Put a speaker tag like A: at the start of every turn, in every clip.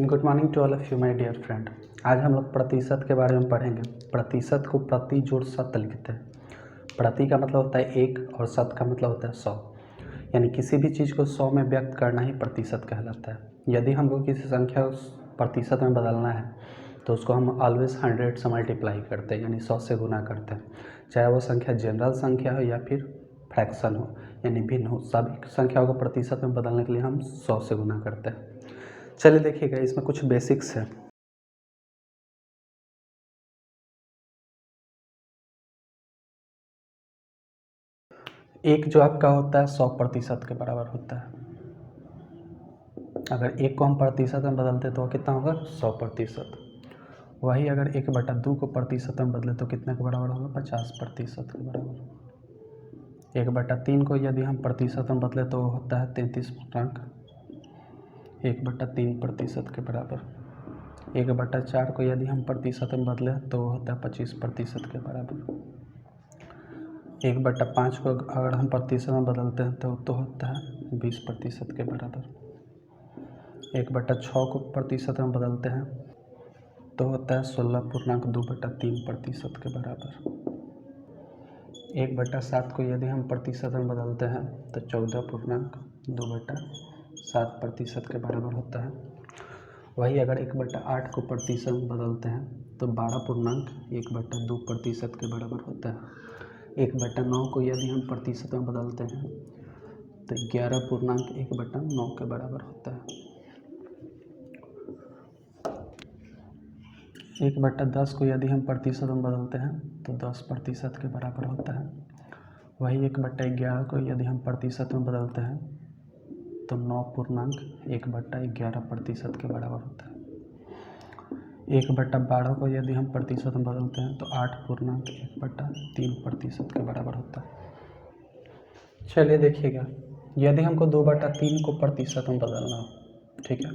A: Good morning to all of you my dear friend. आज हम लोग प्रतिशत के बारे में पढ़ेंगे। प्रतिशत को प्रति जोड़ शत लिखते हैं। प्रति का मतलब होता है एक और शत का मतलब होता है 100, यानी किसी भी चीज़ को 100 में व्यक्त करना ही प्रतिशत कहलाता है। यदि हमको किसी संख्या को प्रतिशत में बदलना है तो उसको हम ऑलवेज 100 से मल्टीप्लाई करते हैं, यानी 100 से गुना करते हैं। चाहे वो संख्या जनरल संख्या हो या फिर फ्रैक्शन हो, यानी भिन्न हो, सभी संख्याओं को प्रतिशत में बदलने के लिए हम 100 से गुना करते हैं। चलिए देखिएगा, इसमें कुछ बेसिक्स है। एक जो आपका होता है 100% के बराबर होता है। अगर एक को हम प्रतिशत में बदलते तो कितना होगा 100%। वही अगर 1/2 को प्रतिशत में बदले तो कितने के बराबर होगा 50% के बराबर। 1/3 को यदि हम प्रतिशत में बदले तो होता है 33.1/3% के बराबर। 1/4 को यदि हम प्रतिशत में बदले तो होता है 25% के बराबर। 1/5 को अगर हम प्रतिशत में बदलते हैं तो होता है 20% के बराबर। 1/6 को प्रतिशत में बदलते हैं तो होता है 16.2/3% के बराबर। 1/7 को यदि हम प्रतिशत में बदलते हैं तो 14.2/7% के बराबर होता है। वही अगर 1/8 को प्रतिशत में बदलते हैं तो 12.1/2% के बराबर होता है। 1/9 को यदि हम प्रतिशत में बदलते हैं तो 11.1/9 के बराबर होता है। 1/10 को यदि हम प्रतिशत में बदलते हैं तो 10% के बराबर होता है। वही 1/11 को यदि हम प्रतिशत में बदलते हैं तो 9.1/11% के बराबर होता है। 1/12 को यदि हम प्रतिशत में बदलते हैं तो 8.1/3% के बराबर होता है। चलिए देखिएगा, यदि हमको 2/3 को प्रतिशत में बदलना हो, ठीक है,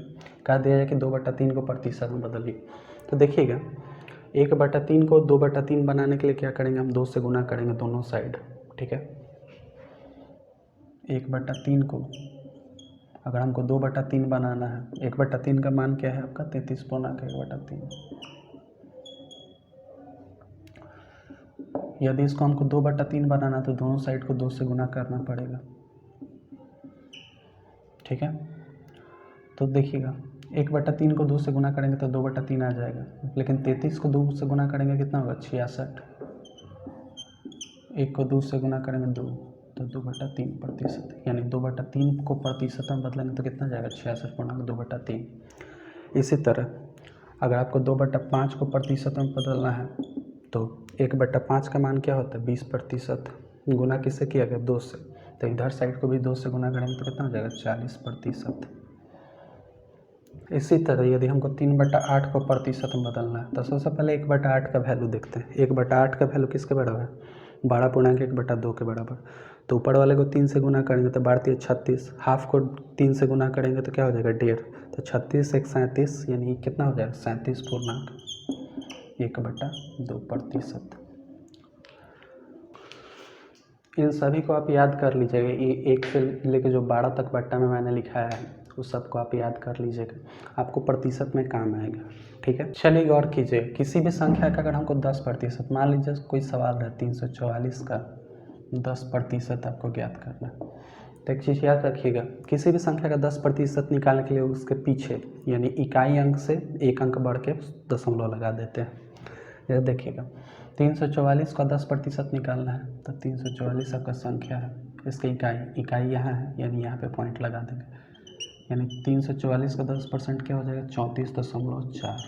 A: कह दिया जाए कि 2/3 को प्रतिशत में बदलिए, तो देखिएगा 1/3 को 2/3 बनाने के लिए क्या करेंगे, हम 2 से गुना करेंगे दोनों साइड, ठीक है। 1/3 को अगर हमको 2/3 बनाना है, 1/3 का मान क्या है आपका 33.1/3। यदि इसको हमको 2/3 बनाना तो दोनों साइड को 2 से गुना करना पड़ेगा, ठीक है। तो देखिएगा 1/3 को 2 से गुना करेंगे तो 2/3 आ जाएगा, लेकिन 33 को 2 से गुना करेंगे कितना होगा 66। 1 को 2 से गुना करेंगे 2 तो 2/3%, यानी 2/3 को प्रतिशत में बदलेंगे तो कितना जाएगा 66.2/3। इसी तरह अगर आपको 2/5 को प्रतिशत में बदलना है तो 1/5 का मान क्या होता है 20%। गुना किससे किया गया 2 से, तो इधर साइड को भी 2 से गुना करेंगे तो कितना हो जाएगा 40%। इसी तरह यदि हमको 3/8 को प्रतिशत में बदलना है तो सबसे पहले 1/8 का वैल्यू देखते हैं। 1/8 का वैल्यू किसके बराबर है 12.1/2 के बराबर। तो ऊपर वाले को 3 से गुना करेंगे तो 12×3 = 36। हाफ को 3 से गुना करेंगे तो क्या हो जाएगा 1.5, तो 36 × 1 = 37, यानी कितना हो जाएगा 37.1/2%। इन सभी को आप याद कर लीजिएगा, ये 1 से लेकर जो 12 तक बट्टा में मैंने लिखाया है उस सब को आप याद कर लीजिएगा, आपको प्रतिशत में काम आएगा, ठीक है। चलिए गौर कीजिए, किसी भी संख्या का अगर हमको 10%, मान लीजिए कोई सवाल है 344 का 10% आपको ज्ञात करना है, तो एक चीज़ याद रखिएगा, किसी भी संख्या का 10% निकालने के लिए उसके पीछे यानी इकाई अंक से एक अंक बढ़ के दशमलव लगा देते हैं। ये देखिएगा 344 का 10% निकालना है तो 344 आपका संख्या है, इसकी इकाई यहाँ है, यानी यहाँ पे पॉइंट लगा देंगे, यानी 344 का 10% क्या हो जाएगा 34.4।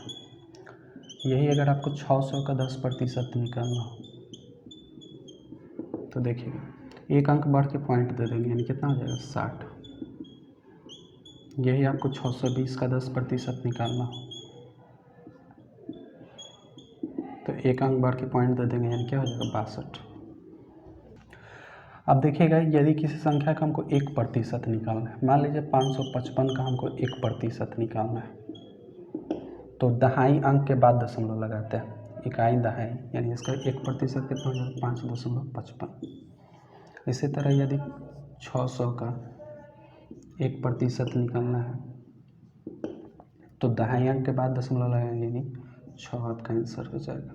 A: यही अगर आपको 600 का 10% निकालना हो तो देखिएगा एक अंक बढ़ के पॉइंट दे देंगे, यानी कितना हो जाएगा 60। यही आपको 620 का 10% निकालना हो तो एक अंक बढ़ के पॉइंट दे देंगे, यानी क्या हो जाएगा 62। अब देखिएगा यदि किसी संख्या का हमको 1% निकालना है, मान लीजिए 555 का हमको 1% निकालना है, तो दहाई अंक के बाद दशमलव लगाते हैं, इकाई दहाई, यानी इसका 1% कितना हो जाएगा 5.55। इसी तरह यदि 600 का 1% निकालना है तो दहाई अंक के बाद दशमलव लगाएंगे, यानी 6 आपका आंसर हो जाएगा।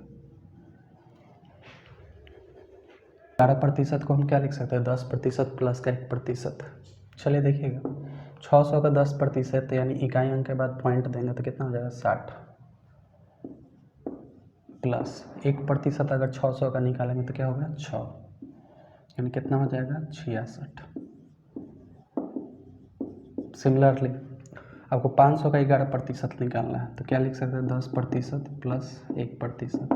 A: 11% को हम क्या लिख सकते हैं, 10% प्लस का 1%। चलिए देखिएगा, 600 का 10% यानी इकाई अंक के बाद पॉइंट देंगे तो कितना हो जाएगा 60, प्लस 1% अगर 600 का निकालेंगे तो क्या होगा 6, यानी कितना हो जाएगा 66। सिमिलरली आपको 500 का 11% निकालना है तो क्या लिख सकते हैं, 10% प्लस 1%।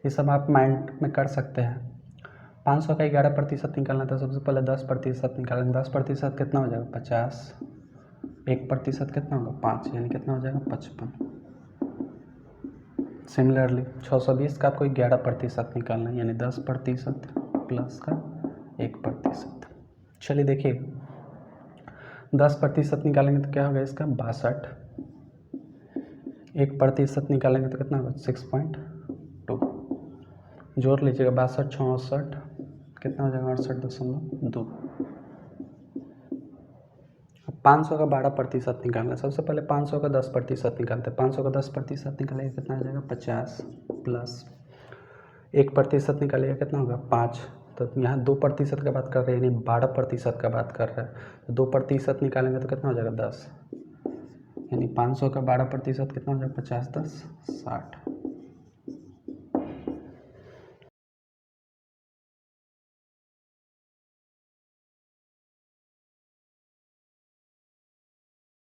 A: ये सब आप माइंड में कर सकते हैं। 500 का 11% निकालना था, सबसे पहले 10% निकालेंगे। 10% कितना हो जाएगा 50, 1% कितना होगा 5, यानी कितना हो जाएगा 55। सिमिलरली 620 का आपको 11% निकालना है, यानी 10% प्लस का 1%। चलिए देखिए, 10% निकालेंगे तो क्या होगा इसका 62, 1% निकालेंगे तो कितना होगा 6.2, जोड़ लीजिएगा 62 68, कितना हो जाएगा 68.2। 500 का 12% निकालना है, सबसे पहले 500 का 10% निकालते हैं। 500 का 10% निकालेंगे कितना हो जाएगा 50, प्लस 1% निकालेगा कितना होगा 5। तो यहाँ 2% का बात कर रहे हैं, यानी 12% का बात कर रहे हैं। तो 2% निकालेंगे तो कितना हो जाएगा 10, यानी 500 का 12% कितना हो जाएगा 50 10 60।